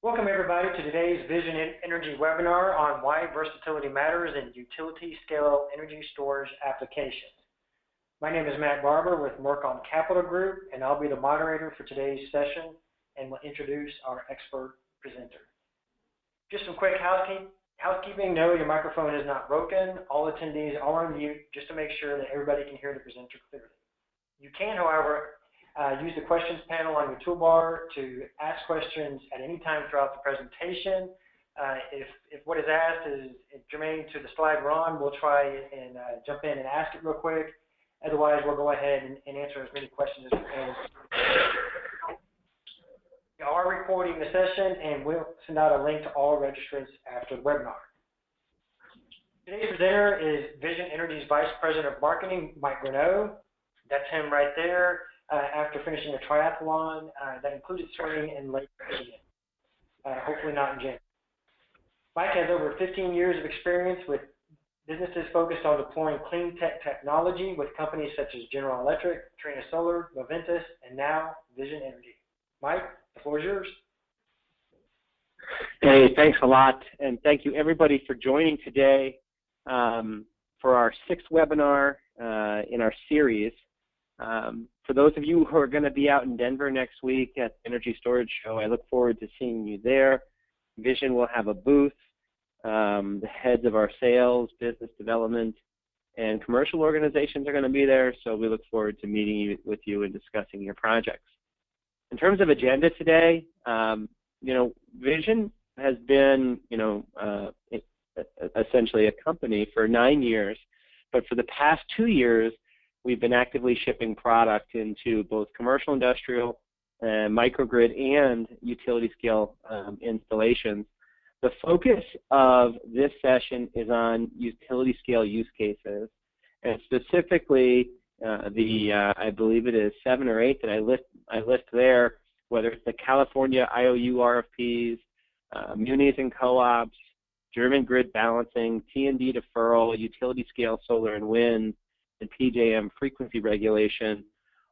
Welcome everybody to today's Vision Energy webinar on why versatility matters in utility scale energy storage applications. My name is Matt Barber with Mercom Capital Group, and I'll be the moderator for today's session and will introduce our expert presenter. Just some quick housekeeping. No, your microphone is not broken. All attendees are on mute just to make sure that everybody can hear the presenter clearly. You can, however, use the questions panel on your toolbar to ask questions at any time throughout the presentation. If what is asked is germane to the slide we're on, we'll try and jump in and ask it real quick. Otherwise, we'll go ahead and answer as many questions as we can. We are recording the session, and we'll send out a link to all registrants after the webinar. Today's presenter is Vision Energy's Vice President of Marketing, Mike Renaud. That's him right there. After finishing a triathlon that included swimming in Lake Michigan, hopefully not in January. Mike has over 15 years of experience with businesses focused on deploying clean tech technology with companies such as General Electric, Trina Solar, Moventus, and now Vision Energy. Mike, the floor is yours. Hey, thanks a lot, and thank you everybody for joining today for our 6th webinar in our series. For those of you who are going to be out in Denver next week at the Energy Storage Show, I look forward to seeing you there. Vision will have a booth. The heads of our sales, business development, and commercial organizations are going to be there, so we look forward to meeting with you and discussing your projects. In terms of agenda today, Vision has been, essentially a company for 9 years, but for the past 2 years, we've been actively shipping product into both commercial, industrial, microgrid, and utility scale installations. The focus of this session is on utility scale use cases, and specifically I believe it is 7 or 8 that I list there, whether it's the California IOU RFPs, munis and co-ops, German grid balancing, T&D deferral, utility scale solar and wind, and PJM frequency regulation.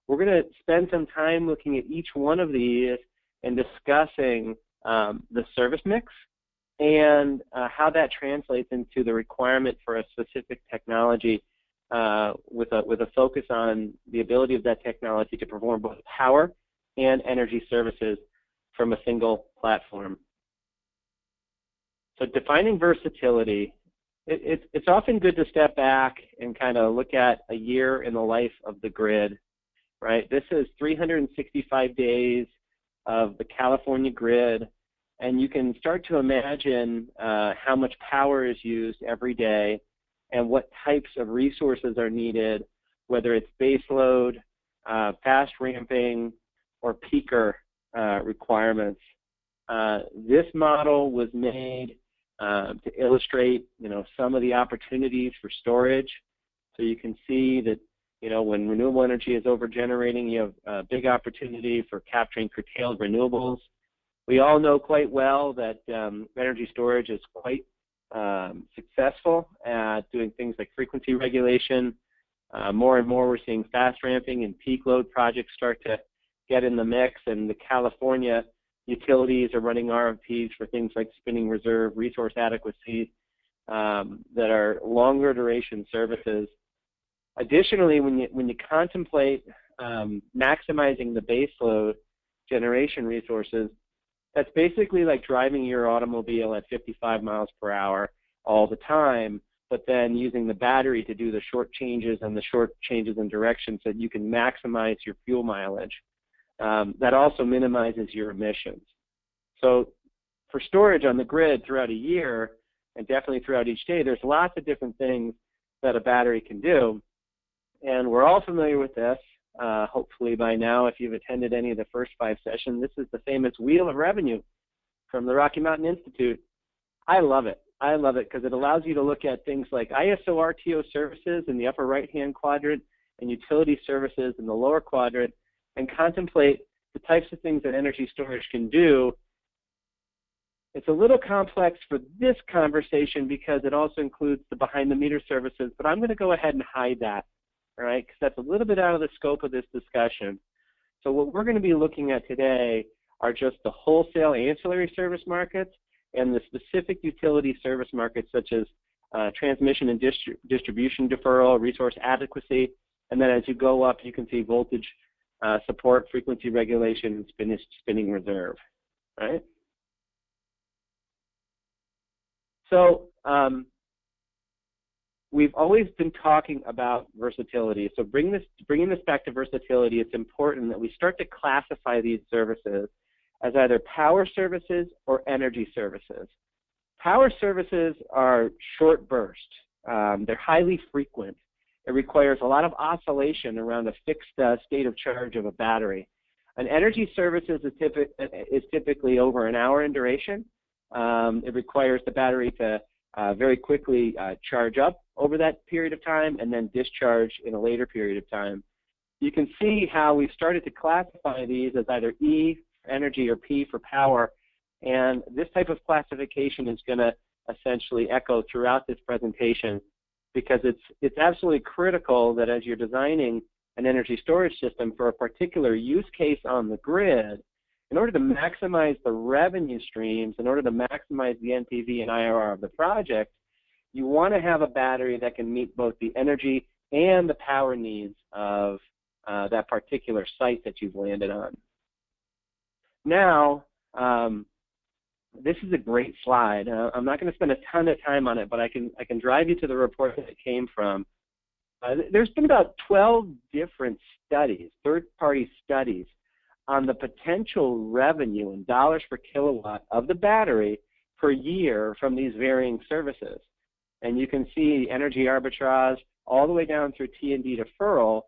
We're going to spend some time looking at each one of these and discussing the service mix and how that translates into the requirement for a specific technology with a focus on the ability of that technology to perform both power and energy services from a single platform. So defining versatility. It's often good to step back and kind of look at a year in the life of the grid, right? This is 365 days of the California grid, and you can start to imagine how much power is used every day and what types of resources are needed, whether it's base load, fast ramping, or peaker requirements. This model was made to illustrate, some of the opportunities for storage. So you can see that, when renewable energy is over-generating, you have a big opportunity for capturing curtailed renewables. We all know quite well that energy storage is quite successful at doing things like frequency regulation. More and more we're seeing fast ramping and peak load projects start to get in the mix, and the California utilities are running RFPs for things like spinning reserve, resource adequacy, that are longer duration services. Additionally, when you contemplate maximizing the baseload generation resources, that's basically like driving your automobile at 55 miles per hour all the time, but then using the battery to do the short changes and the short changes in direction so that you can maximize your fuel mileage. That also minimizes your emissions. So for storage on the grid throughout a year, and definitely throughout each day, there's lots of different things that a battery can do. And we're all familiar with this, hopefully by now, if you've attended any of the first 5 sessions. This is the famous Wheel of Revenue from the Rocky Mountain Institute. I love it. I love it because it allows you to look at things like ISO RTO services in the upper right-hand quadrant and utility services in the lower quadrant, and contemplate the types of things that energy storage can do. It's a little complex for this conversation because it also includes the behind-the-meter services, but I'm going to go ahead and hide that, all right, because that's a little bit out of the scope of this discussion. So what we're going to be looking at today are just the wholesale ancillary service markets and the specific utility service markets such as transmission and distribution deferral, resource adequacy, and then as you go up, you can see voltage support, frequency regulation, and spinning reserve, right? So we've always been talking about versatility. So bringing this back to versatility, it's important that we start to classify these services as either power services or energy services. Power services are short burst. They're highly frequent. It requires a lot of oscillation around a fixed state of charge of a battery. An energy services is typically over an hour in duration. It requires the battery to very quickly charge up over that period of time and then discharge in a later period of time. You can see how we've started to classify these as either E for energy or P for power. And this type of classification is going to essentially echo throughout this presentation because it's absolutely critical that as you're designing an energy storage system for a particular use case on the grid, in order to maximize the revenue streams, in order to maximize the NPV and IRR of the project, you want to have a battery that can meet both the energy and the power needs of that particular site that you've landed on. Now, this is a great slide. I'm not going to spend a ton of time on it, but I can drive you to the report that it came from. There's been about 12 different studies, third-party studies, on the potential revenue in dollars per kilowatt of the battery per year from these varying services. And you can see energy arbitrage all the way down through T&D deferral.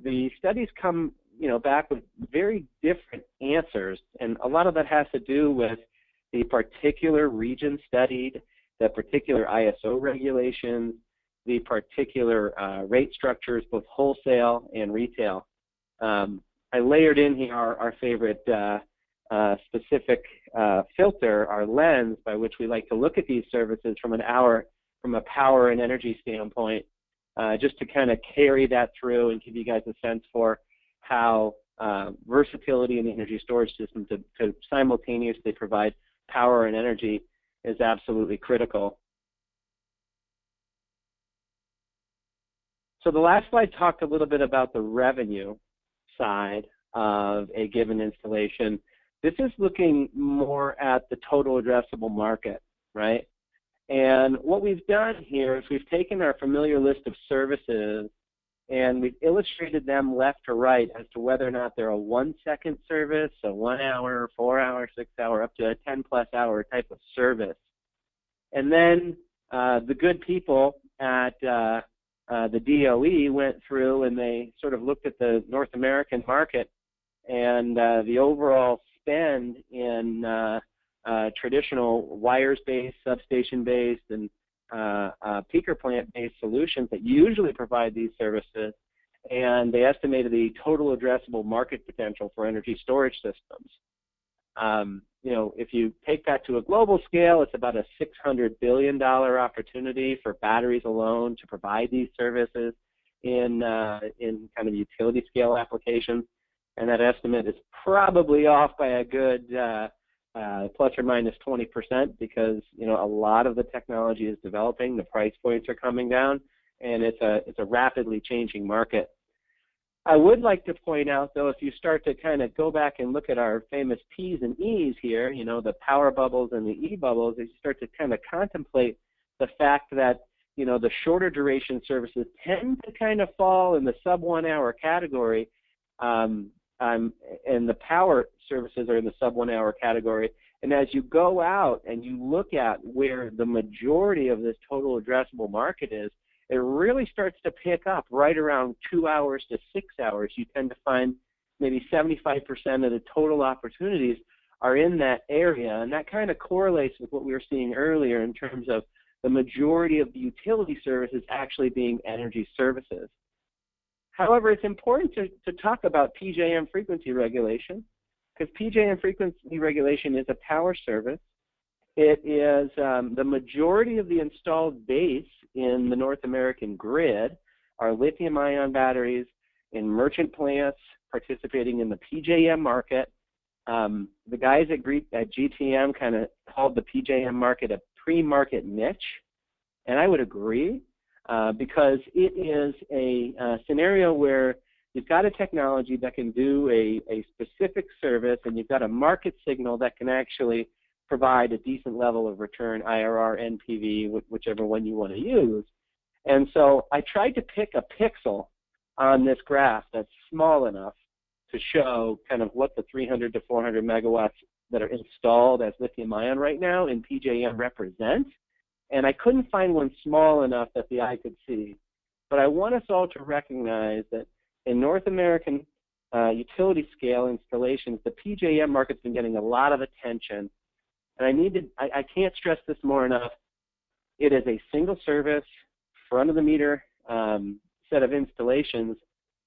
The studies come back with very different answers, and a lot of that has to do with the particular region studied, the particular ISO regulations, the particular rate structures, both wholesale and retail. I layered in here our favorite specific filter, our lens, by which we like to look at these services from a power and energy standpoint, just to kind of carry that through and give you guys a sense for how versatility in the energy storage system to simultaneously provide power and energy is absolutely critical. So the last slide talked a little bit about the revenue side of a given installation. This is looking more at the total addressable market, right? And what we've done here is we've taken our familiar list of services and we've illustrated them left to right as to whether or not they're a 1-second service, a 1 hour, 4 hour, 6 hour, up to a 10+ hour type of service. And then the good people at the DOE went through and they sort of looked at the North American market and the overall spend in traditional wires-based, substation-based, and peaker plant-based solutions that usually provide these services, and they estimated the total addressable market potential for energy storage systems. If you take that to a global scale, it's about a $600 billion opportunity for batteries alone to provide these services in kind of utility scale applications, and that estimate is probably off by a good plus or minus 20% because a lot of the technology is developing, the price points are coming down, and it's a rapidly changing market. I would like to point out, though, if you start to kind of go back and look at our famous P's and E's here, the power bubbles and the E bubbles, as you start to kind of contemplate the fact that, the shorter duration services tend to kind of fall in the sub 1 hour category, and the power services are in the sub 1 hour category. And as you go out and you look at where the majority of this total addressable market is, it really starts to pick up right around 2 hours to 6 hours. You tend to find maybe 75% of the total opportunities are in that area, and that kind of correlates with what we were seeing earlier in terms of the majority of the utility services actually being energy services. However, it's important to talk about PJM frequency regulation, because PJM frequency regulation is a power service. It is the majority of the installed base in the North American grid are lithium-ion batteries in merchant plants participating in the PJM market. The guys at GTM kind of called the PJM market a pre-market niche, and I would agree because it is a scenario where you've got a technology that can do a specific service, and you've got a market signal that can actually provide a decent level of return, IRR, NPV, whichever one you want to use. And so I tried to pick a pixel on this graph that's small enough to show kind of what the 300 to 400 megawatts that are installed as lithium-ion right now in PJM represent. And I couldn't find one small enough that the eye could see. But I want us all to recognize that in North American utility scale installations, the PJM market's been getting a lot of attention. And I can't stress this more enough. It is a single service, front of the meter set of installations.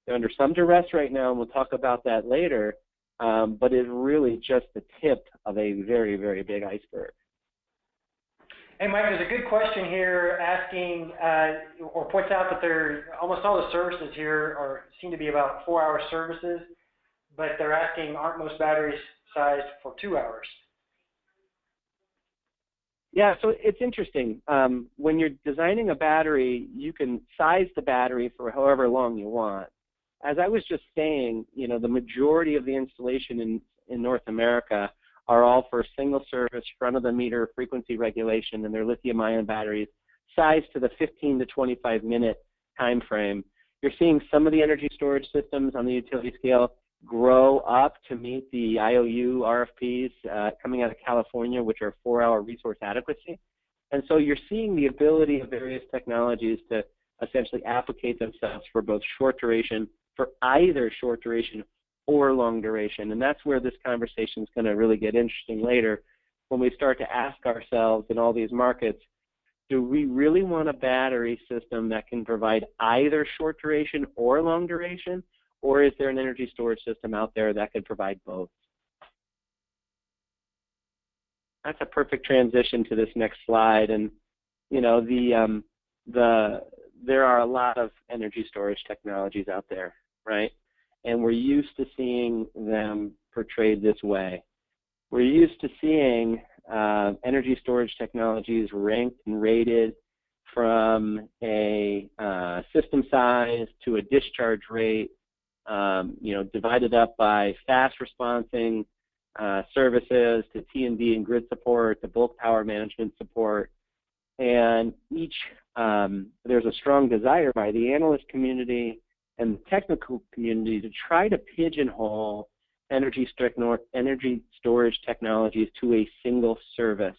They're under some duress right now, and we'll talk about that later, but it's really just the tip of a very, very big iceberg. Hey, Mike, there's a good question here asking or points out that almost all the services here seem to be about 4-hour services, but they're asking, aren't most batteries sized for 2 hours? Yeah, so it's interesting. When you're designing a battery, you can size the battery for however long you want. As I was just saying, the majority of the installation in North America are all for single service, front of the meter frequency regulation, and they're lithium-ion batteries sized to the 15 to 25 minute time frame. You're seeing some of the energy storage systems on the utility scale grow up to meet the IOU RFPs coming out of California, which are 4-hour resource adequacy. And so you're seeing the ability of various technologies to essentially applicate themselves for both short duration, for either short duration or long duration. And that's where this conversation is going to really get interesting later when we start to ask ourselves in all these markets, do we really want a battery system that can provide either short duration or long duration? Or is there an energy storage system out there that could provide both? That's a perfect transition to this next slide. And there are a lot of energy storage technologies out there, right? And we're used to seeing them portrayed this way. We're used to seeing energy storage technologies ranked and rated from a system size to a discharge rate, divided up by fast responsing services to T&D and grid support, to bulk power management support. And there's a strong desire by the analyst community and the technical community to try to pigeonhole energy storage technologies to a single service,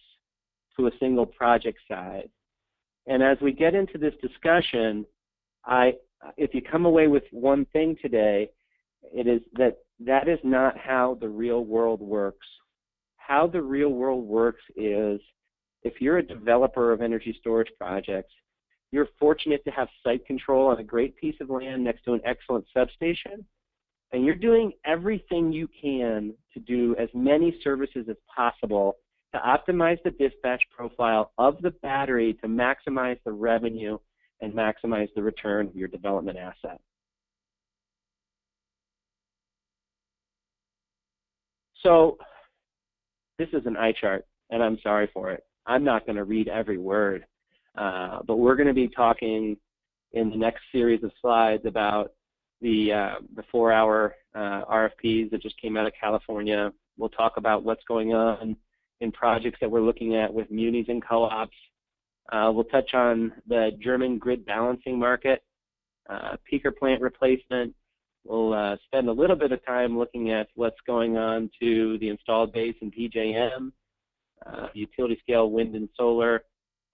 to a single project size. And as we get into this discussion, if you come away with one thing today, it is that is not how the real world works. How the real world works is if you're a developer of energy storage projects, you're fortunate to have site control on a great piece of land next to an excellent substation, and you're doing everything you can to do as many services as possible to optimize the dispatch profile of the battery to maximize the revenue and maximize the return of your development asset. So this is an eye chart, and I'm sorry for it. I'm not going to read every word, but we're going to be talking in the next series of slides about the 4-hour RFPs that just came out of California. We'll talk about what's going on in projects that we're looking at with munis and co-ops. We'll touch on the German grid balancing market, peaker plant replacement. We'll spend a little bit of time looking at what's going on to the installed base in PJM, utility scale wind and solar,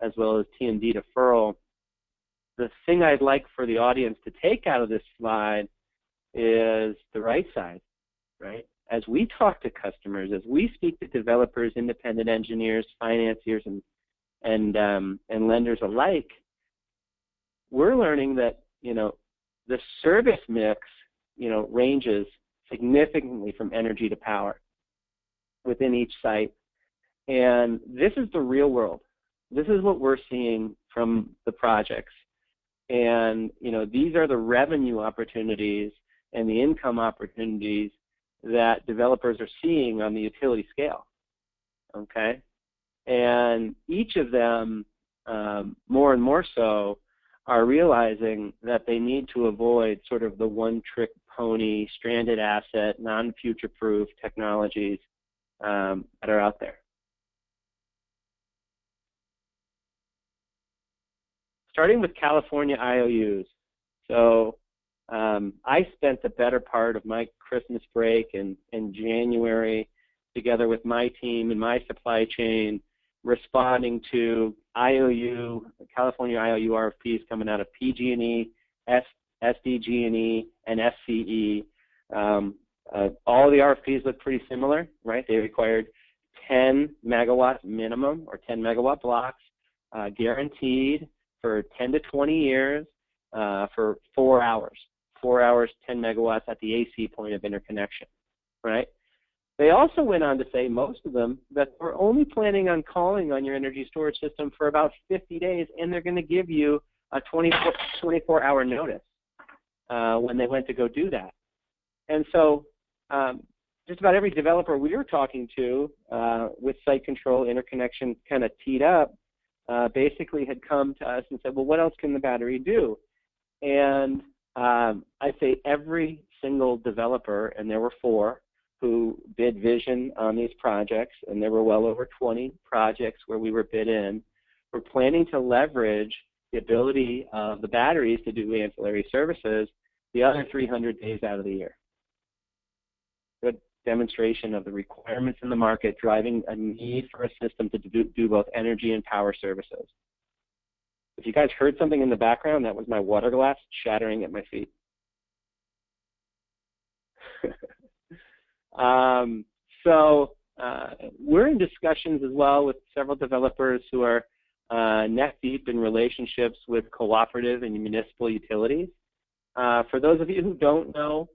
as well as T&D deferral. The thing I'd like for the audience to take out of this slide is the right side, right? As we talk to customers, as we speak to developers, independent engineers, financiers, and lenders alike, we're learning that the service mix ranges significantly from energy to power within each site, and this is the real world. This is what we're seeing from the projects, and these are the revenue opportunities and the income opportunities that developers are seeing on the utility scale, okay? And each of them, more and more so, are realizing that they need to avoid sort of the one-trick pony, stranded asset, non-future-proof technologies that are out there. Starting with California IOUs. So I spent the better part of my Christmas break in January together with my team and my supply chain responding to California IOU RFPs coming out of PG&E, SDG&E, and SCE. All the RFPs look pretty similar, right? They required 10 megawatt minimum or 10 megawatt blocks, guaranteed for 10 to 20 years for 4 hours. 4 hours, 10 megawatts at the AC point of interconnection, right? They also went on to say, most of them, that we're only planning on calling on your energy storage system for about 50 days, and they're going to give you a 24-hour notice when they went to go do that. And so just about every developer we were talking to with site control interconnection kind of teed up basically had come to us and said, well, what else can the battery do? And I'd say every single developer, and there were 4, who bid vision on these projects, and there were well over 20 projects where we were bid in, were planning to leverage the ability of the batteries to do ancillary services the other 300 days out of the year. Good demonstration of the requirements in the market driving a need for a system to do both energy and power services. If you guys heard something in the background, that was my water glass shattering at my feet. We're in discussions as well with several developers who are neck deep in relationships with cooperative and municipal utilities. For those of you who don't know,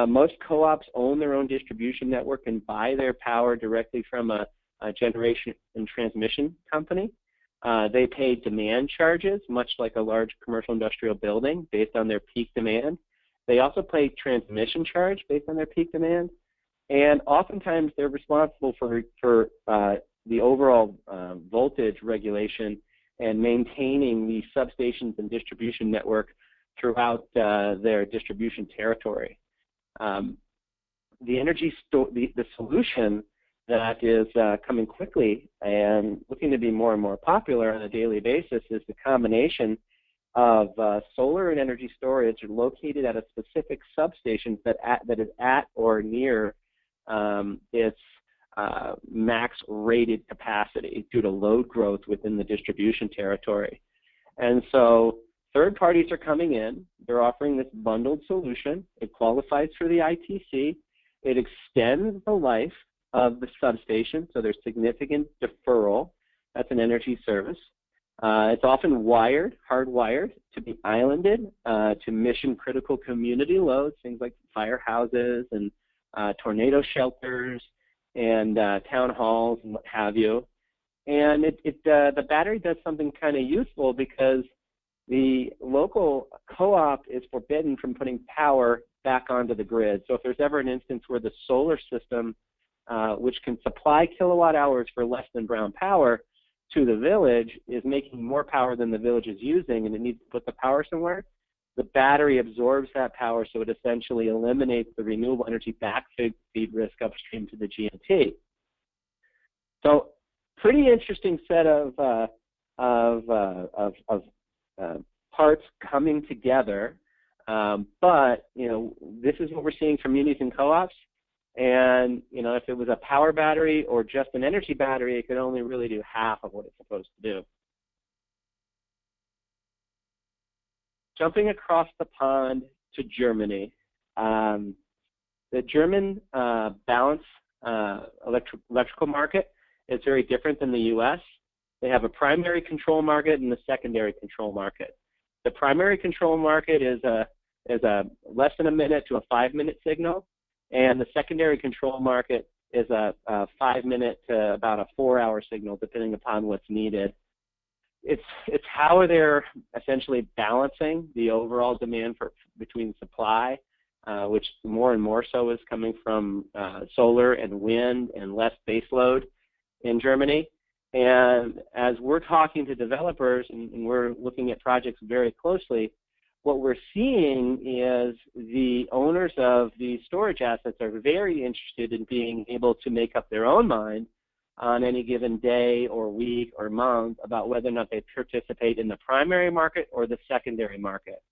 most co-ops own their own distribution network and buy their power directly from a generation and transmission company. They pay demand charges, much like a large commercial industrial building, based on their peak demand. They also pay transmission charge based on their peak demand. And oftentimes they're responsible for the overall voltage regulation and maintaining the substations and distribution network throughout their distribution territory. The solution that is coming quickly and looking to be more and more popular on a daily basis is the combination of solar and energy storage located at a specific substation that is at or near its max rated capacity due to load growth within the distribution territory. And so third parties are coming in. They're offering this bundled solution. It qualifies for the ITC. It extends the life of the substation, so there's significant deferral. That's an energy service. It's often hardwired to be islanded to mission-critical community loads, things like firehouses and tornado shelters and town halls and what have you. And the battery does something kind of useful because the local co-op is forbidden from putting power back onto the grid. So if there's ever an instance where the solar system, which can supply kilowatt hours for less than brown power to the village, is making more power than the village is using and it needs to put the power somewhere, the battery absorbs that power, so it essentially eliminates the renewable energy backfeed risk upstream to the G&T. So pretty interesting set of parts coming together, but this is what we're seeing from munis and co-ops. And if it was a power battery or just an energy battery, it could only really do half of what it's supposed to do. Jumping across the pond to Germany, the German balance electrical market is very different than the U.S. They have a primary control market and a secondary control market. The primary control market is a less than a minute to a 5-minute signal, and the secondary control market is a 5-minute to about a 4-hour signal, depending upon what's needed. It's how they're essentially balancing the overall demand between supply which more and more so is coming from solar and wind and less base load in Germany. And as we're talking to developers and we're looking at projects very closely, what we're seeing is the owners of these storage assets are very interested in being able to make up their own mind on any given day or week or month about whether or not they participate in the primary market or the secondary market.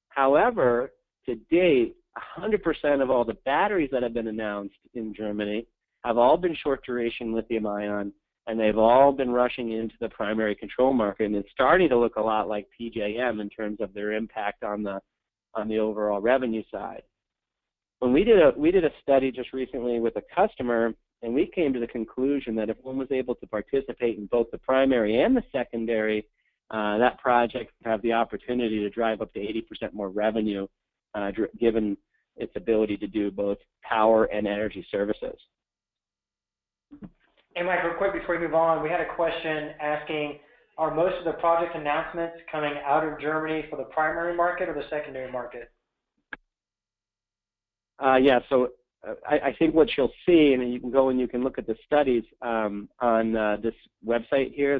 However, to date, 100% of all the batteries that have been announced in Germany have all been short duration lithium ion, and they've all been rushing into the primary control market, and it's starting to look a lot like PJM in terms of their impact on the overall revenue side. When we did a study just recently with a customer, and we came to the conclusion that if one was able to participate in both the primary and the secondary, that project would have the opportunity to drive up to 80% more revenue, given its ability to do both power and energy services. Hey, Mike, real quick before we move on, we had a question asking, are most of the project announcements coming out of Germany for the primary market or the secondary market? Yeah, so I think what you'll see, and you can go and you can look at the studies on this website here,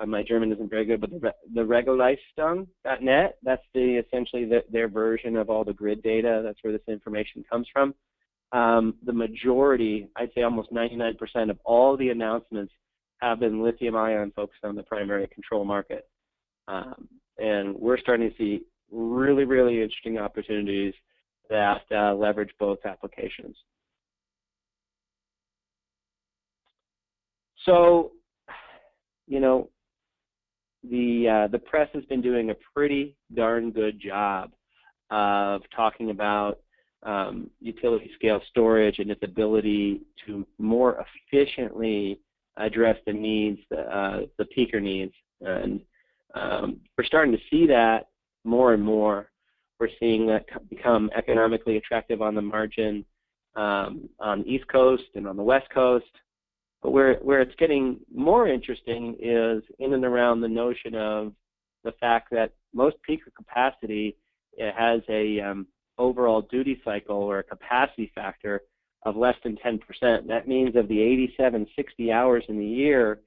my German isn't very good, but the Regulleistung.net, that's essentially their version of all the grid data. That's where this information comes from. The majority, I'd say almost 99% of all the announcements have been lithium-ion focused on the primary control market. And we're starting to see really, really interesting opportunities that leverage both applications. So, you know, the press has been doing a pretty darn good job of talking about utility scale storage and its ability to more efficiently address the needs, the peaker needs. And we're starting to see that more and more. We're seeing that become economically attractive on the margin on the East Coast and on the West Coast. But where it's getting more interesting is in and around the notion of the fact that most peaker capacity has a overall duty cycle or a capacity factor of less than 10%. That means of the 8760 hours in the year,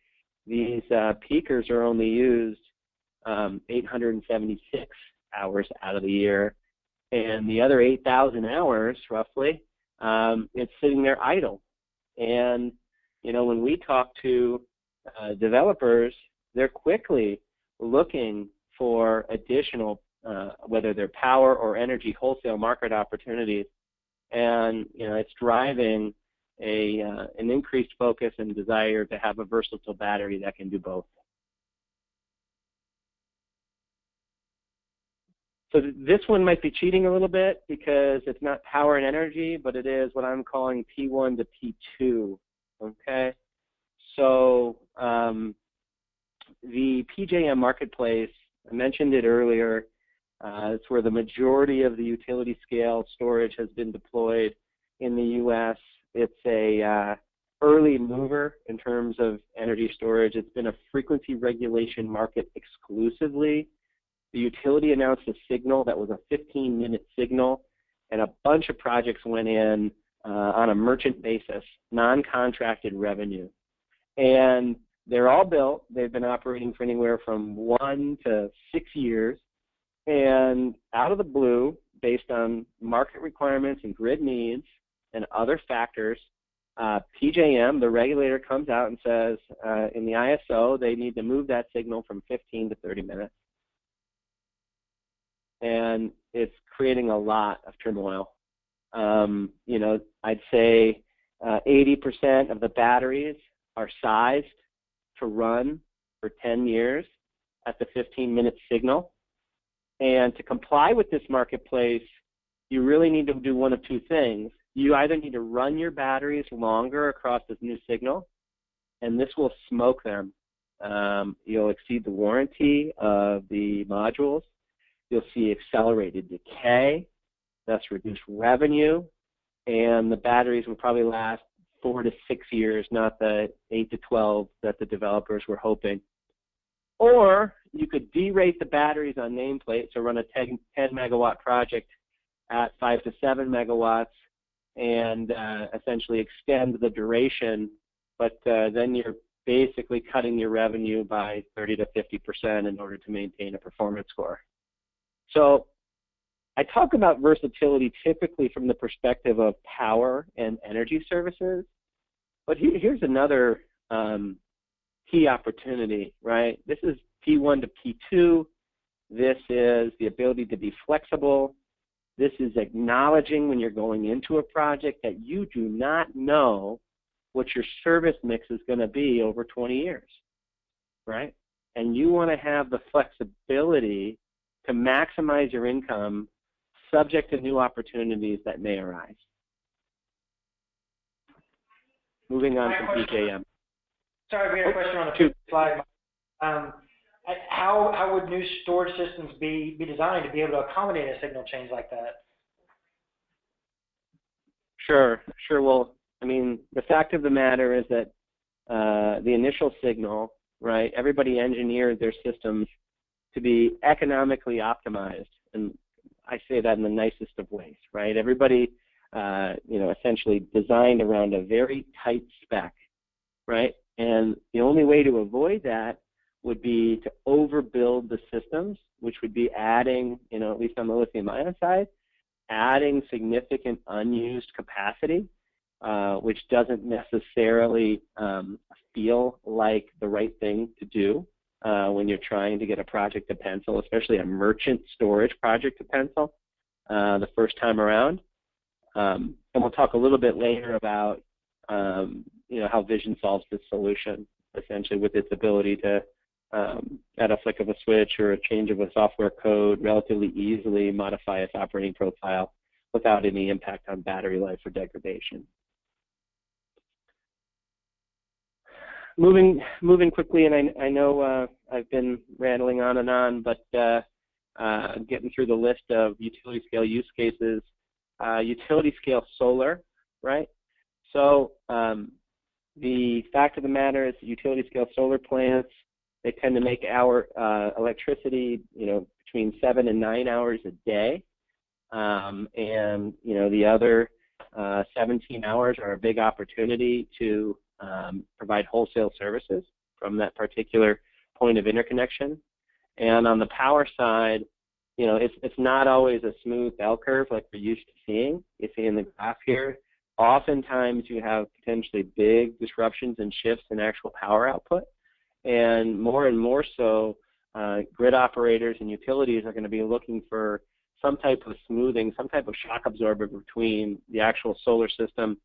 these peakers are only used 876 hours out of the year, and the other 8,000 hours, roughly, it's sitting there idle. And you know, when we talk to developers, they're quickly looking for additional, whether they're power or energy wholesale market opportunities, and you know, it's driving an increased focus and desire to have a versatile battery that can do both. So this one might be cheating a little bit because it's not power and energy, but it is what I'm calling P1 to P2. Okay, so the PJM marketplace, I mentioned it earlier, it's where the majority of the utility scale storage has been deployed in the U.S. It's a early mover in terms of energy storage. It's been a frequency regulation market exclusively. The utility announced a signal that was a 15-minute signal, and a bunch of projects went in on a merchant basis, non-contracted revenue. And they're all built. They've been operating for anywhere from 1 to 6 years. And out of the blue, based on market requirements and grid needs and other factors, PJM, the regulator, comes out and says in the ISO they need to move that signal from 15 to 30 minutes. And it's creating a lot of turmoil. You know, I'd say 80% of the batteries are sized to run for 10 years at the 15-minute signal. And to comply with this marketplace, you really need to do one of two things. You either need to run your batteries longer across this new signal, and this will smoke them. You'll exceed the warranty of the modules. You'll see accelerated decay, thus reduced revenue, and the batteries will probably last 4 to 6 years, not the 8 to 12 that the developers were hoping. Or you could derate the batteries on nameplate, so run a 10 megawatt project at 5 to 7 megawatts and essentially extend the duration, but then you're basically cutting your revenue by 30 to 50% in order to maintain a performance score. So I talk about versatility typically from the perspective of power and energy services, but here's another key opportunity, right? This is P1 to P2. This is the ability to be flexible. This is acknowledging when you're going into a project that you do not know what your service mix is going to be over 20 years, right? And you want to have the flexibility to maximize your income subject to new opportunities that may arise. Moving on from PJM. Sorry, we had a question on the slide. How would new storage systems be designed to be able to accommodate a signal change like that? Sure. Well, I mean, the fact of the matter is that the initial signal, right, everybody engineered their systems to be economically optimized. And I say that in the nicest of ways, right? Everybody, essentially designed around a very tight spec, right? And the only way to avoid that would be to overbuild the systems, which would be adding, at least on the lithium-ion side, adding significant unused capacity, which doesn't necessarily feel like the right thing to do when you're trying to get a project to pencil, especially a merchant storage project to pencil the first time around. And we'll talk a little bit later about how Vision solves this solution, essentially with its ability to, at a flick of a switch or a change of a software code, relatively easily modify its operating profile without any impact on battery life or degradation. Moving quickly, and I know I've been rattling on and on, but getting through the list of utility scale use cases, utility scale solar, right? So the fact of the matter is utility scale solar plants, they tend to make our electricity, between 7 and 9 hours a day. And, the other 17 hours are a big opportunity to provide wholesale services from that particular point of interconnection. And on the power side, it's not always a smooth bell curve like we're used to seeing. You see in the graph here, oftentimes you have potentially big disruptions and shifts in actual power output. And more so, grid operators and utilities are going to be looking for some type of smoothing, some type of shock absorber between the actual solar system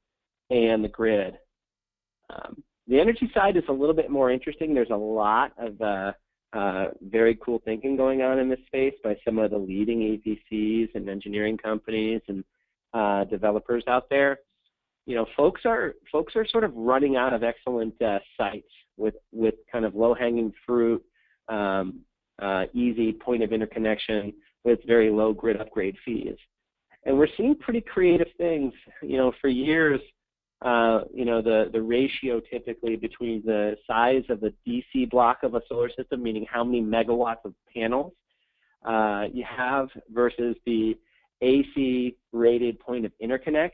and the grid. The energy side is a little bit more interesting. There's a lot of very cool thinking going on in this space by some of the leading EPCs and engineering companies and developers out there. Folks are sort of running out of excellent sites with kind of low-hanging fruit, easy point of interconnection with very low grid upgrade fees. And we're seeing pretty creative things. For years, the ratio typically between the size of the DC block of a solar system, meaning how many megawatts of panels you have, versus the AC rated point of interconnect.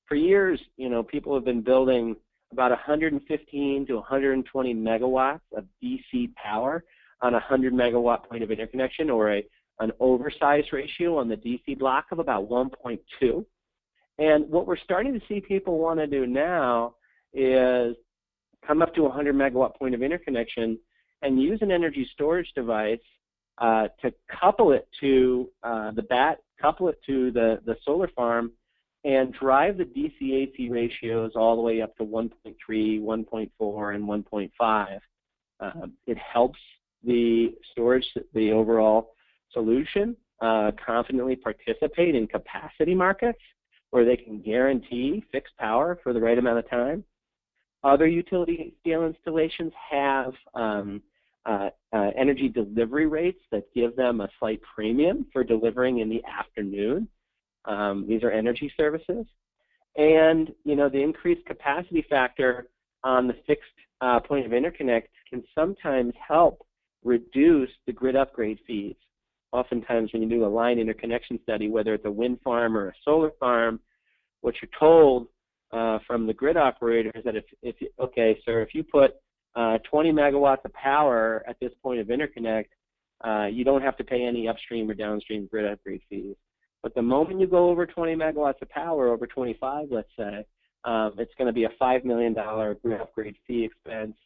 For years, people have been building about 115 to 120 megawatts of DC power on a 100 megawatt point of interconnection, or an oversized ratio on the DC block of about 1.2. And what we're starting to see people want to do now is come up to a 100 megawatt point of interconnection and use an energy storage device to couple it to the solar farm and drive the DC-AC ratios all the way up to 1.3, 1.4, and 1.5. It helps the overall solution confidently participate in capacity markets where they can guarantee fixed power for the right amount of time. Other utility scale installations have energy delivery rates that give them a slight premium for delivering in the afternoon. These are energy services. And, the increased capacity factor on the fixed point of interconnect can sometimes help reduce the grid upgrade fees. oftentimes when you do a line interconnection study, whether it's a wind farm or a solar farm, what you're told from the grid operator is that okay, sir, if you put 20 megawatts of power at this point of interconnect, you don't have to pay any upstream or downstream grid upgrade fees. But the moment you go over 20 megawatts of power, over 25, let's say, it's going to be a $5 million grid upgrade fee expense.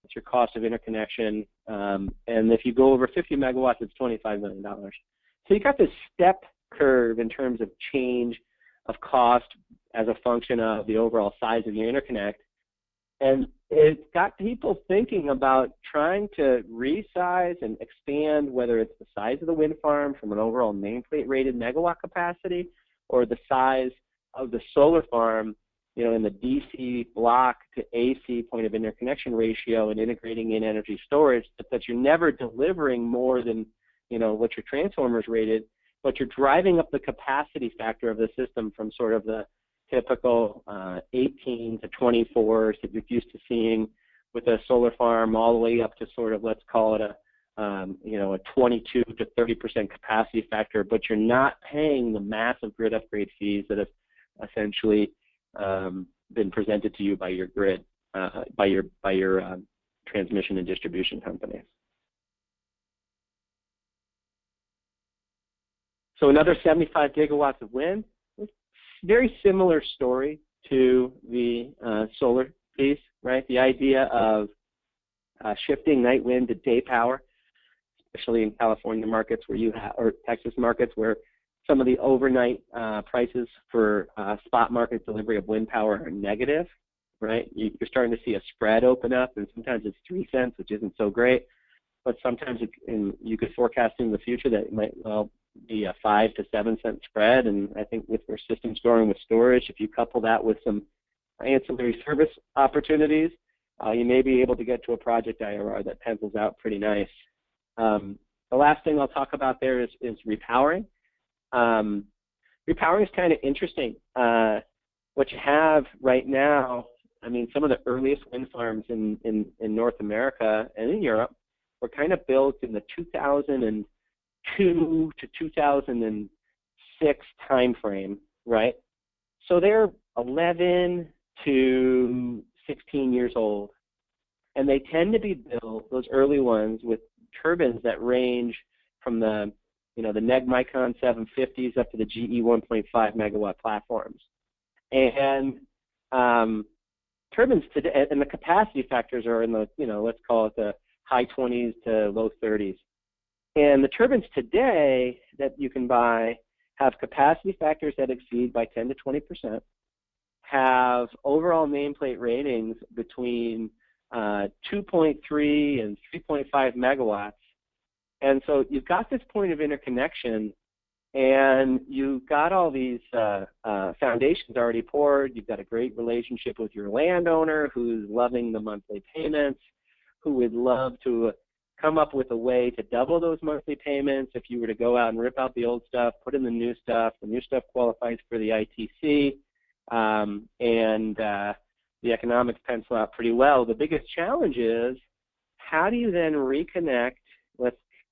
It's your cost of interconnection. And if you go over 50 megawatts, it's $25 million. So you got this step curve in terms of change of cost as a function of the overall size of your interconnect. And it's got people thinking about trying to resize and expand, whether it's the size of the wind farm from an overall nameplate rated megawatt capacity or the size of the solar farm, in the DC block to AC point of interconnection ratio and integrating in energy storage, that you're never delivering more than, what your transformer's rated, but you're driving up the capacity factor of the system from sort of the typical 18 to 24 that you're used to seeing with a solar farm, all the way up to sort of, let's call it a 22 to 30% capacity factor, but you're not paying the massive grid upgrade fees that have essentially been presented to you by your grid, by your transmission and distribution companies. So another 75 gigawatts of wind. Very similar story to the solar piece, right? The idea of shifting night wind to day power, especially in California markets where you have, or Texas markets where some of the overnight prices for spot market delivery of wind power are negative, right? You're starting to see a spread open up, and sometimes it's 3 cents, which isn't so great, but sometimes you could forecast in the future that it might be a 5 to 7 cent spread. And I think with your systems growing with storage, if you couple that with some ancillary service opportunities, you may be able to get to a project IRR that pencils out pretty nice. The last thing I'll talk about there is repowering. Repowering is kind of interesting. What you have right now, I mean, some of the earliest wind farms in North America and in Europe were kind of built in the 2002 to 2006 timeframe, right? So they're 11 to 16 years old, and they tend to be built, those early ones, with turbines that range from the the NEG Micon 750s up to the GE 1.5 megawatt platforms. And turbines today, and the capacity factors are in the, let's call it the high 20s to low 30s. And the turbines today that you can buy have capacity factors that exceed by 10 to 20%, have overall nameplate ratings between 2.3 and 3.5 megawatts. And so you've got this point of interconnection, and you've got all these foundations already poured. You've got a great relationship with your landowner who's loving the monthly payments, who would love to come up with a way to double those monthly payments if you were to go out and rip out the old stuff, put in the new stuff. The new stuff qualifies for the ITC, and the economics pencil out pretty well. The biggest challenge is, how do you then reconnect,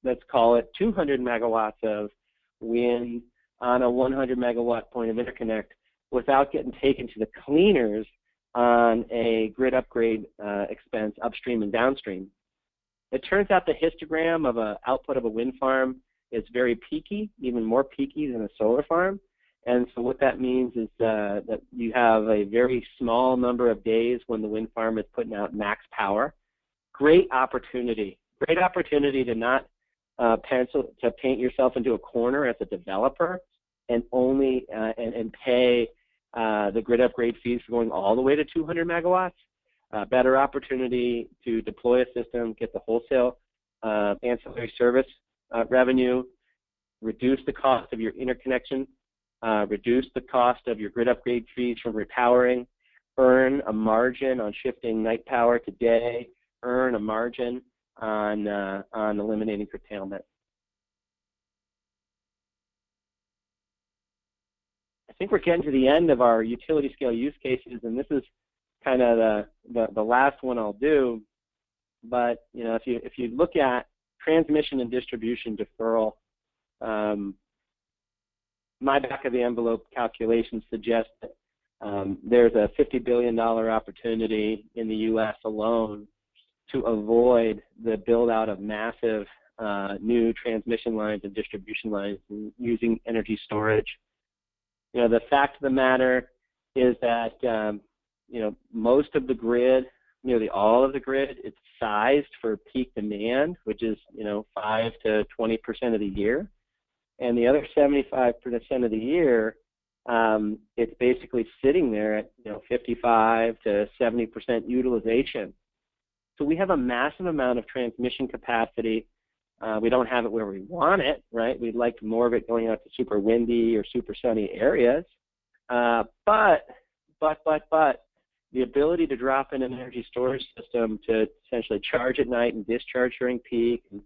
let's call it 200 megawatts of wind on a 100 megawatt point of interconnect without getting taken to the cleaners on a grid upgrade expense upstream and downstream? It turns out the histogram of an output of a wind farm is very peaky, even more peaky than a solar farm. And so what that means is that you have a very small number of days when the wind farm is putting out max power. Great opportunity to not paint yourself into a corner as a developer and only and pay the grid upgrade fees for going all the way to 200 megawatts. Better opportunity to deploy a system, get the wholesale ancillary service revenue, reduce the cost of your interconnection, reduce the cost of your grid upgrade fees from repowering, earn a margin on shifting night power to day, earn a margin on eliminating curtailment. I think we're getting to the end of our utility scale use cases, and this is kind of the last one I'll do. But if you look at transmission and distribution deferral, my back of the envelope calculations suggest that there's a $50 billion opportunity in the U.S. alone to avoid the build out of massive new transmission lines and distribution lines using energy storage. The fact of the matter is that most of the grid, nearly all of the grid, it's sized for peak demand, which is 5 to 20% of the year, and the other 75% of the year, it's basically sitting there at 55 to 70% utilization. So we have a massive amount of transmission capacity. We don't have it where we want it, right? We'd like more of it going out to super windy or super sunny areas. But the ability to drop in an energy storage system to essentially charge at night and discharge during peak, and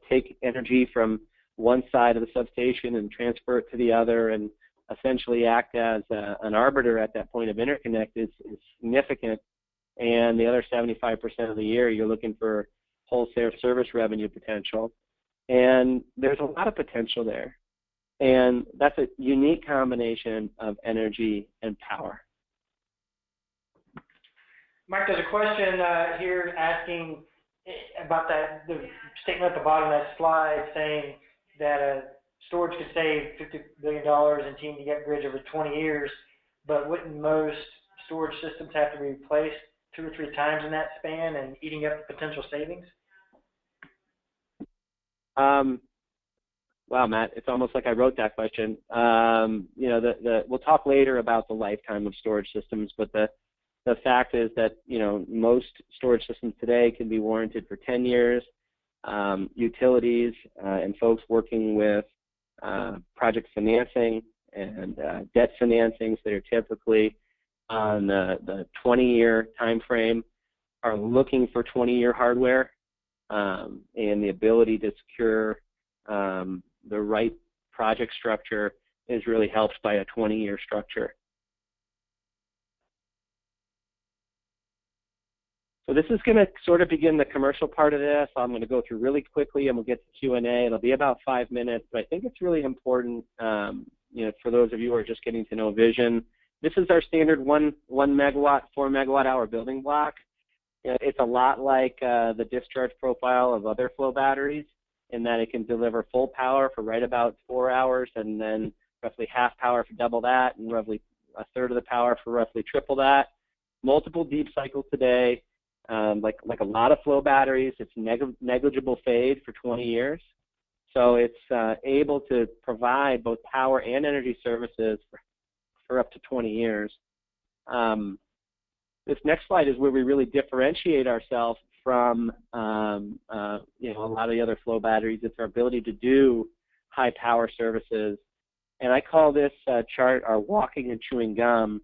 take energy from one side of the substation and transfer it to the other, and essentially act as an arbiter at that point of interconnect is significant. And the other 75% of the year, you're looking for wholesale service revenue potential. And there's a lot of potential there. And that's a unique combination of energy and power. Mike, there's a question here asking about the statement at the bottom of that slide saying that storage could save $50 billion in T&D upgrades over 20 years, but wouldn't most storage systems have to be replaced 2 or 3 times in that span and eating up the potential savings? Wow, Matt, it's almost like I wrote that question. We'll talk later about the lifetime of storage systems, but the fact is that most storage systems today can be warranted for 10 years. Utilities and folks working with project financing and debt financings that are typically on the 20-year time frame are looking for 20-year hardware, and the ability to secure the right project structure is really helped by a 20-year structure. So this is going to sort of begin the commercial part of this. I'm going to go through really quickly, and we'll get to Q&A. It'll be about 5 minutes, but I think it's really important, for those of you who are just getting to know Vision. This is our standard 1 megawatt, 4 megawatt hour building block. It's a lot like the discharge profile of other flow batteries, in that it can deliver full power for right about 4 hours, and then roughly half power for double that, and roughly a third of the power for roughly triple that. Multiple deep cycles today. Like a lot of flow batteries, it's negligible fade for 20 years. So it's able to provide both power and energy services for up to 20 years. This next slide is where we really differentiate ourselves from a lot of the other flow batteries. It's our ability to do high power services. And I call this chart our walking and chewing gum,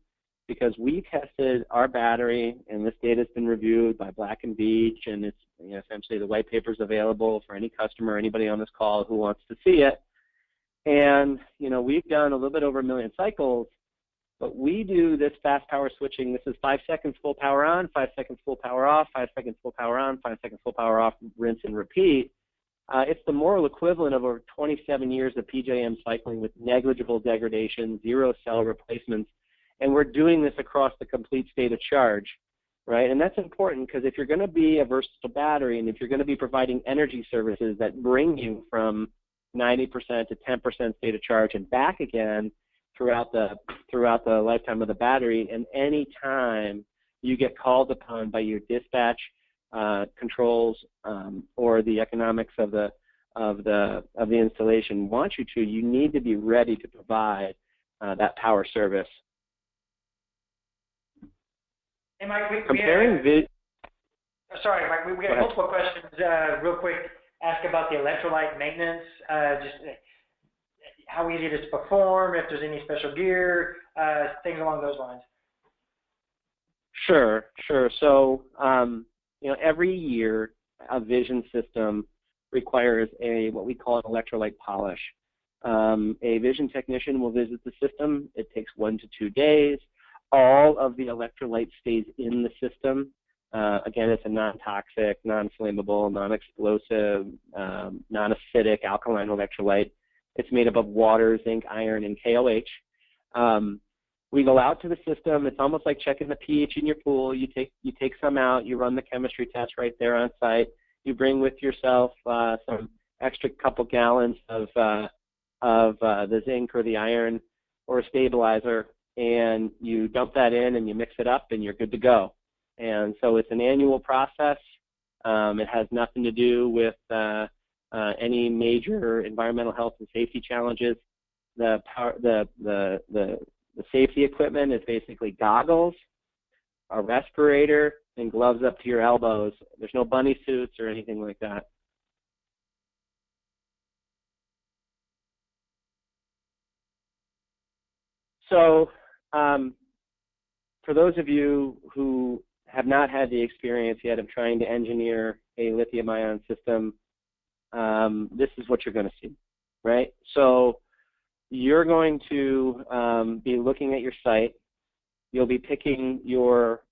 because we tested our battery, and this data has been reviewed by Black & Veatch, and it's essentially the white paper is available for any customer, anybody on this call who wants to see it. And we've done a little bit over 1 million cycles, but we do this fast power switching. This is 5 seconds full power on, 5 seconds full power off, 5 seconds full power on, 5 seconds full power off, rinse and repeat. It's the moral equivalent of over 27 years of PJM cycling with negligible degradation, 0 cell replacements. And we're doing this across the complete state of charge, right? And that's important, because if you're going to be a versatile battery, and if you're going to be providing energy services that bring you from 90% to 10% state of charge and back again throughout the lifetime of the battery, and any time you get called upon by your dispatch controls or the economics of the installation want you to, you need to be ready to provide that power service. Hey, Mike, Mike, we have multiple questions real quick. Ask about the electrolyte maintenance, just how easy it is to perform, if there's any special gear, things along those lines. Sure. So, every year a Vision system requires what we call an electrolyte polish. A Vision technician will visit the system. It takes 1 to 2 days. All of the electrolyte stays in the system. Again, it's a non-toxic, non-flammable, non-explosive, non-acidic alkaline electrolyte. It's made up of water, zinc, iron, and KOH. We go out to the system. It's almost like checking the pH in your pool. You take some out. You run the chemistry test right there on site. You bring with yourself some extra couple gallons of the zinc or the iron or a stabilizer, and you dump that in and you mix it up and you're good to go. And so it's an annual process. It has nothing to do with any major environmental health and safety challenges. The safety equipment is basically goggles, a respirator, and gloves up to your elbows. There's no bunny suits or anything like that. So for those of you who have not had the experience yet of trying to engineer a lithium-ion system, this is what you're going to see, right? So you're going to be looking at your site. You'll be picking your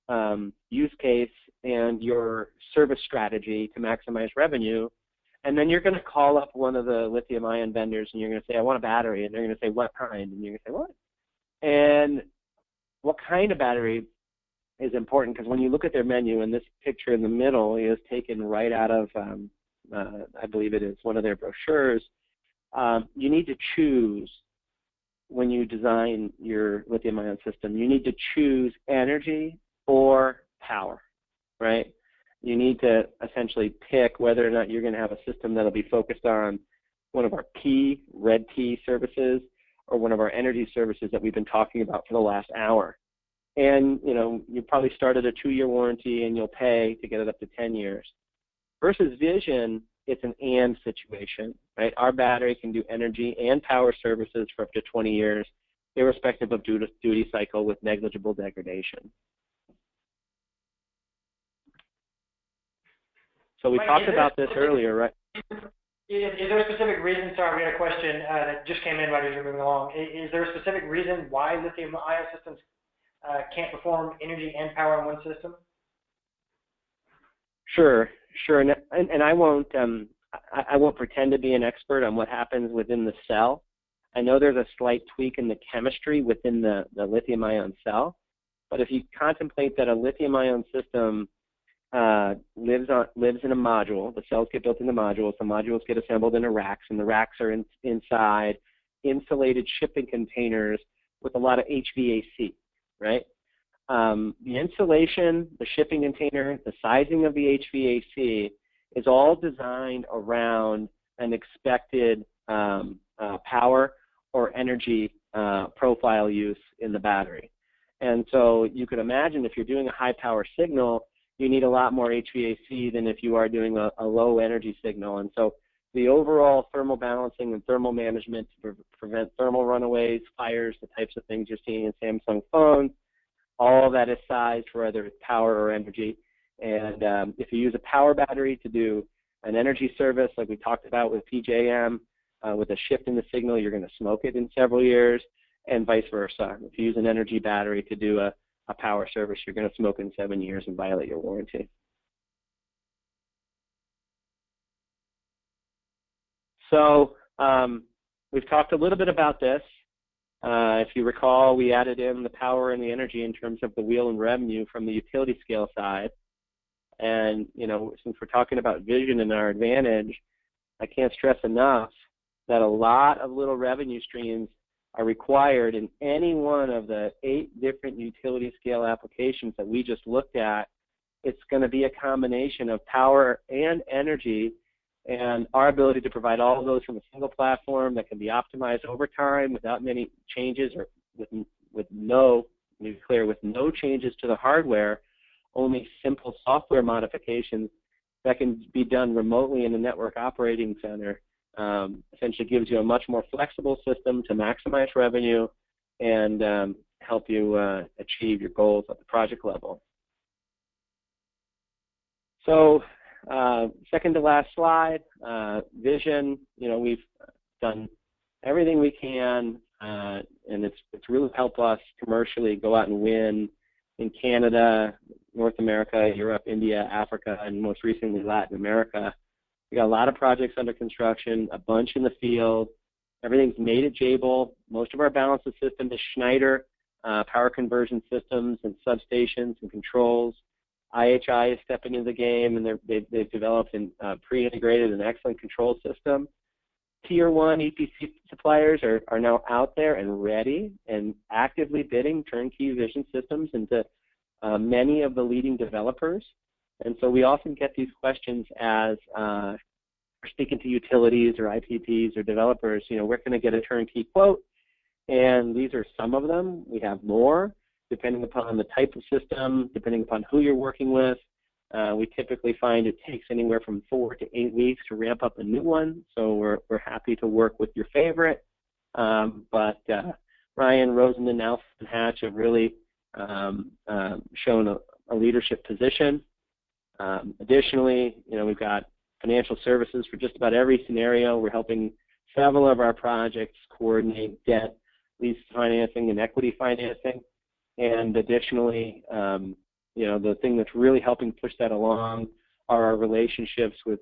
use case and your service strategy to maximize revenue. And then you're going to call up one of the lithium-ion vendors and you're going to say, I want a battery. And they're going to say, what kind? And you're going to say, what? And what kind of battery is important, because when you look at their menu, and this picture in the middle is taken right out of, I believe it is one of their brochures, you need to choose when you design your lithium-ion system. You need to choose energy or power, right? You need to essentially pick whether or not you're going to have a system that will be focused on one of our P, red P services, or one of our energy services that we've been talking about for the last hour. And, you know, you probably started a 2-year warranty and you'll pay to get it up to 10 years. Versus Vision, it's an and situation, right? Our battery can do energy and power services for up to 20 years, irrespective of duty cycle with negligible degradation. So we talked about this earlier, right? Is there a specific reason, sorry, we had a question that just came in right as you're moving along. Is there a specific reason why lithium-ion systems can't perform energy and power in one system? Sure. And I won't pretend to be an expert on what happens within the cell. I know there's a slight tweak in the chemistry within the lithium-ion cell, but if you contemplate that a lithium-ion system lives in a module. The cells get built into modules. The modules get assembled into racks, and the racks are inside insulated shipping containers with a lot of HVAC, right? The insulation, the shipping container, the sizing of the HVAC is all designed around an expected power or energy profile use in the battery. And so you could imagine if you're doing a high power signal, you need a lot more HVAC than if you are doing a low energy signal. And so the overall thermal balancing and thermal management to prevent thermal runaways, fires, the types of things you're seeing in Samsung phones, all of that is sized for whether it's power or energy. And if you use a power battery to do an energy service like we talked about with PJM, with a shift in the signal, you're going to smoke it in several years, and vice versa. If you use an energy battery to do a power service, you're going to smoke in 7 years and violate your warranty. So we've talked a little bit about this. If you recall, we added in the power and the energy in terms of the wheel and revenue from the utility scale side. And, you know, since we're talking about vision and our advantage, I can't stress enough that a lot of little revenue streams are required in any one of the 8 different utility scale applications that we just looked at. It's going to be a combination of power and energy, and our ability to provide all of those from a single platform that can be optimized over time without many changes, or with no changes to the hardware, only simple software modifications that can be done remotely in the network operating center. Essentially gives you a much more flexible system to maximize revenue and help you achieve your goals at the project level. So second to last slide, vision. You know, we've done everything we can, and it's really helped us commercially go out and win in Canada, North America, Europe, India, Africa, and most recently Latin America. We got a lot of projects under construction, a bunch in the field, Everything's made at Jabil. Most of our balance of system is Schneider, power conversion systems and substations and controls. IHI is stepping into the game, and they've developed a pre-integrated and excellent control system. Tier 1 EPC suppliers are now out there and ready and actively bidding turnkey vision systems into many of the leading developers. And so we often get these questions as we're speaking to utilities or IPPs or developers, where can I get a turnkey quote? And these are some of them. We have more, depending upon the type of system, depending upon who you're working with. We typically find it takes anywhere from 4 to 8 weeks to ramp up a new one, so we're happy to work with your favorite. But Ryan, Rosen, and Alf and Hatch have really shown a leadership position. Additionally, we've got financial services for just about every scenario. We're helping several of our projects coordinate debt, lease financing, and equity financing. And additionally, the thing that's really helping push that along are our relationships with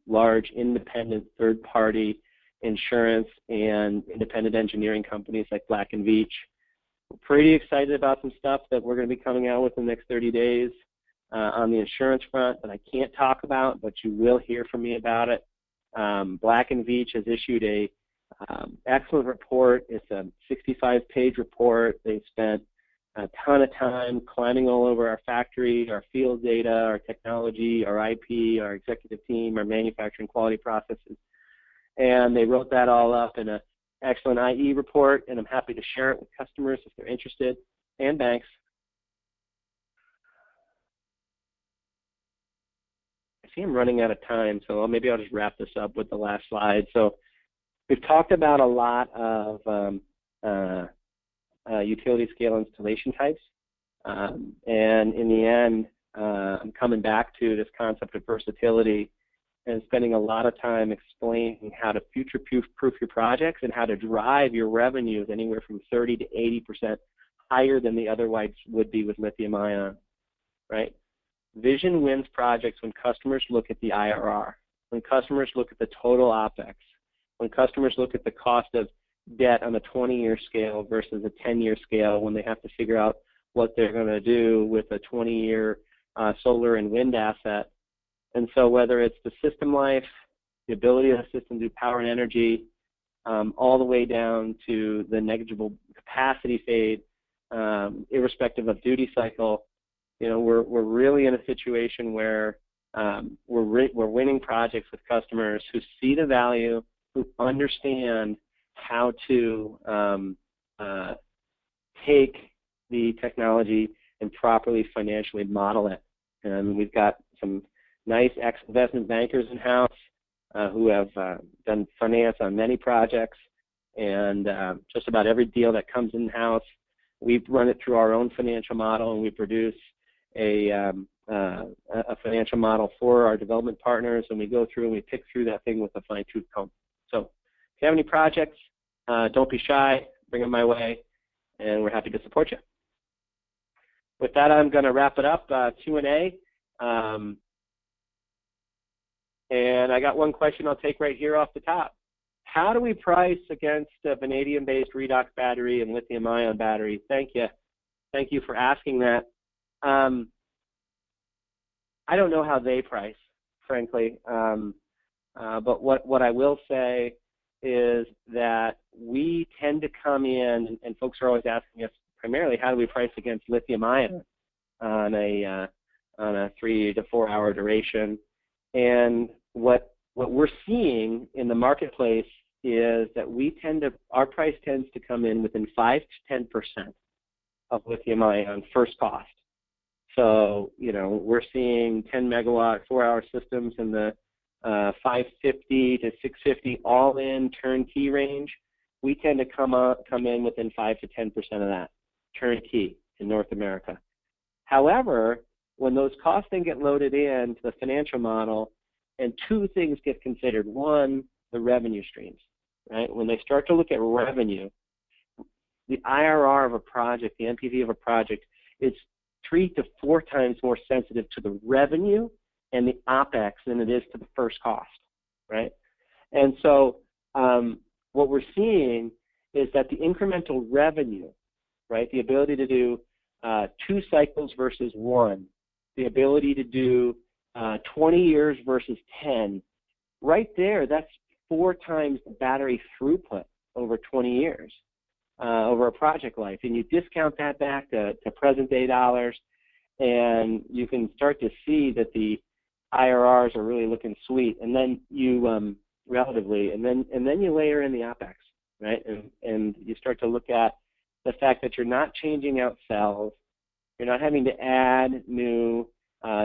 large independent third-party insurance and independent engineering companies like Black & Veatch. We're pretty excited about some stuff that we're going to be coming out with in the next 30 days on the insurance front that I can't talk about, but you will hear from me about it. Black & Veatch has issued a excellent report. It's a 65-page report. They've spent a ton of time climbing all over our factory, our field data, our technology, our IP, our executive team, our manufacturing quality processes. And they wrote that all up in an excellent IE report, and I'm happy to share it with customers if they're interested, and banks. I see I'm running out of time, so maybe I'll just wrap this up with the last slide. So we've talked about a lot of utility scale installation types. And in the end, I'm coming back to this concept of versatility and spending a lot of time explaining how to future-proof your projects and how to drive your revenues anywhere from 30 to 80% higher than they otherwise would be with lithium ion, right? Vision wins projects when customers look at the IRR, when customers look at the total OPEX, when customers look at the cost of debt on a 20-year scale versus a 10-year scale when they have to figure out what they're going to do with a 20-year solar and wind asset. And so whether it's the system life, the ability of the system to do power and energy, all the way down to the negligible capacity fade, irrespective of duty cycle, we're really in a situation where we're winning projects with customers who see the value, who understand how to take the technology and properly financially model it. And we've got some nice ex-investment bankers in-house who have done finance on many projects, and just about every deal that comes in-house, we run it through our own financial model, and we produce a financial model for our development partners, and we go through and we pick through that thing with a fine-tooth comb. So if you have any projects, don't be shy, bring them my way, and we're happy to support you. With that, I'm going to wrap it up, Q&A. And I got one question I'll take right here off the top. How do we price against a vanadium-based redox battery and lithium-ion battery? Thank you. Thank you for asking that. I don't know how they price, frankly. But what I will say is that we tend to come in, and folks are always asking us primarily, how do we price against lithium-ion on a 3 to 4 hour duration? And what we're seeing in the marketplace is that our price tends to come in within 5 to 10% of lithium-ion first cost. So, we're seing 10 megawatt 4 hour systems in the 550 to 650 all-in turnkey range. We tend to come in within 5 to 10% of that turnkey in North America. However, when those costs then get loaded into the financial model, and two things get considered. One, the revenue streams, right? When they start to look at revenue, the IRR of a project, the NPV of a project, is 3 to 4 times more sensitive to the revenue and the OPEX than it is to the first cost, right? And so what we're seeing is that the incremental revenue, right, the ability to do 2 cycles versus 1, the ability to do 20 years versus 10, right there, that's 4 times the battery throughput over 20 years, over a project life. And you discount that back to present day dollars, and you can start to see that the IRRs are really looking sweet. And then you, relatively, and then you layer in the OpEx, right? And you start to look at the fact that you're not changing out cells, you're not having to add new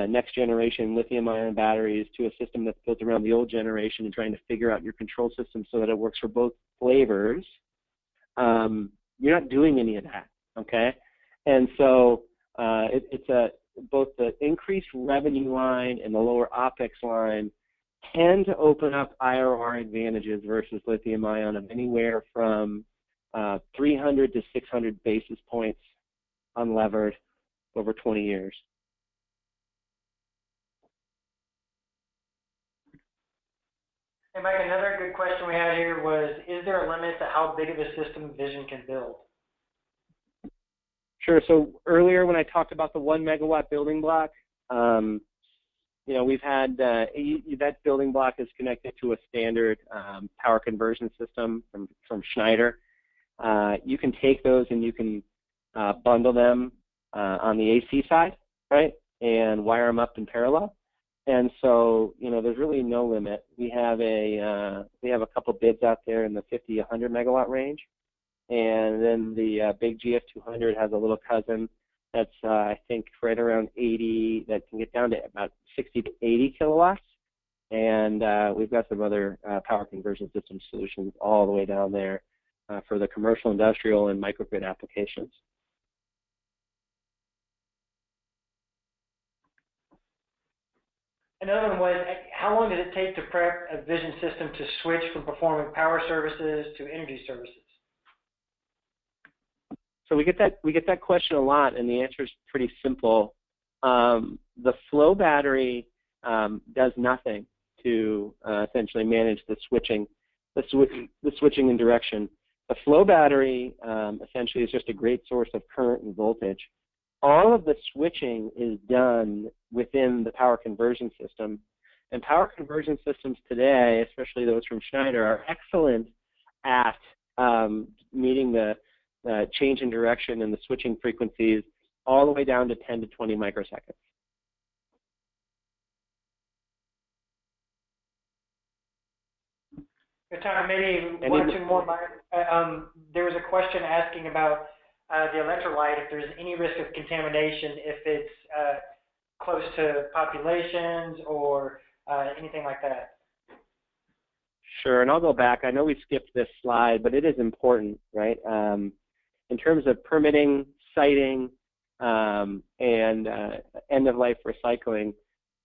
next generation lithium-ion batteries to a system that's built around the old generation and trying to figure out your control system so that it works for both flavors. You're not doing any of that, okay? And so it's both the increased revenue line and the lower OpEx line tend to open up IRR advantages versus lithium-ion of anywhere from 300 to 600 basis points unlevered over 20 years. Hey, Mike, another good question we had here was, is there a limit to how big of a system Vision can build? Sure. So earlier when I talked about the 1 megawatt building block, you know, we've had that building block is connected to a standard power conversion system from Schneider. You can take those and you can bundle them on the AC side, right, and wire them up in parallel. And so, you know, there's really no limit. We have a couple bids out there in the 50, 100 megawatt range, and then the big GF200 has a little cousin that's I think right around 80, that can get down to about 60 to 80 kilowatts. And we've got some other power conversion system solutions all the way down there for the commercial, industrial, and microgrid applications. Another one was, how long does it take to prep a Vision system to switch from performing power services to energy services? So we get that question a lot, and the answer is pretty simple. The flow battery does nothing to essentially manage the switching in direction. The flow battery essentially is just a great source of current and voltage. All of the switching is done within the power conversion system. And power conversion systems today, especially those from Schneider, are excellent at meeting the change in direction and the switching frequencies all the way down to 10 to 20 microseconds. Good time, maybe 1 or 2 more. There was a question asking about the electrolyte, if there's any risk of contamination if it's close to populations or anything like that. Sure, and I'll go back. I know we skipped this slide, but it is important, right? In terms of permitting, siting, and end-of-life recycling,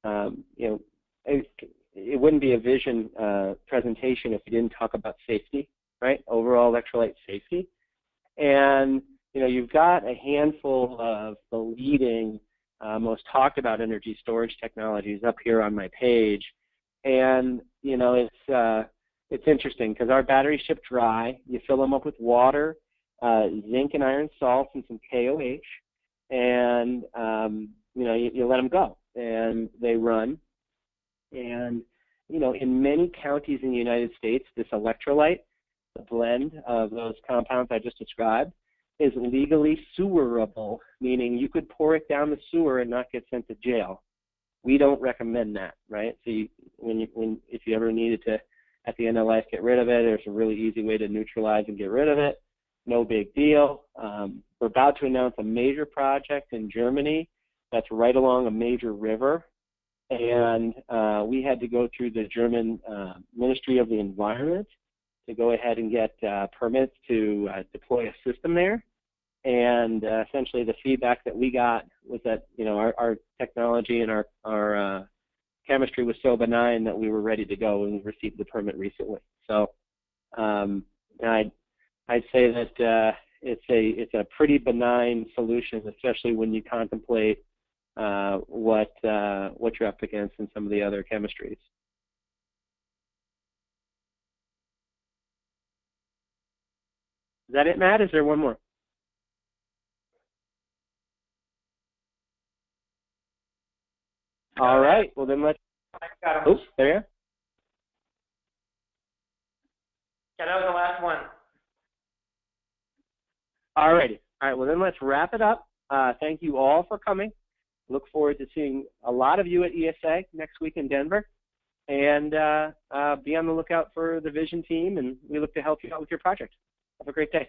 you know, it wouldn't be a Vision presentation if we didn't talk about safety, right? Overall electrolyte safety. And, you know, you've got a handful of the leading, most talked about energy storage technologies up here on my page. And, you know, it's interesting because our batteries ship dry. You fill them up with water, zinc and iron salts, and some KOH, and you know, you let them go, and they run. And you know, in many counties in the United States, this electrolyte, the blend of those compounds I just described, is legally sewerable, meaning you could pour it down the sewer and not get sent to jail. We don't recommend that, right? So if you ever needed to, at the end of life, get rid of it, there's a really easy way to neutralize and get rid of it. No big deal. We're about to announce a major project in Germany that's right along a major river. And we had to go through the German Ministry of the Environment to go ahead and get permits to deploy a system there. And essentially the feedback that we got was that, you know, our technology and our chemistry was so benign that we were ready to go, and we received the permit recently. So I'd say that it's a pretty benign solution, especially when you contemplate what you're up against in some of the other chemistries. Is that it, Matt? Is there one more? All right. Well, then let's. Oops, there you are. Yeah, that was the last one. All righty. All right. Well, then let's wrap it up. Thank you all for coming. Look forward to seeing a lot of you at ESA next week in Denver. And be on the lookout for the Vision team, and we look to help you out with your project. Have a great day.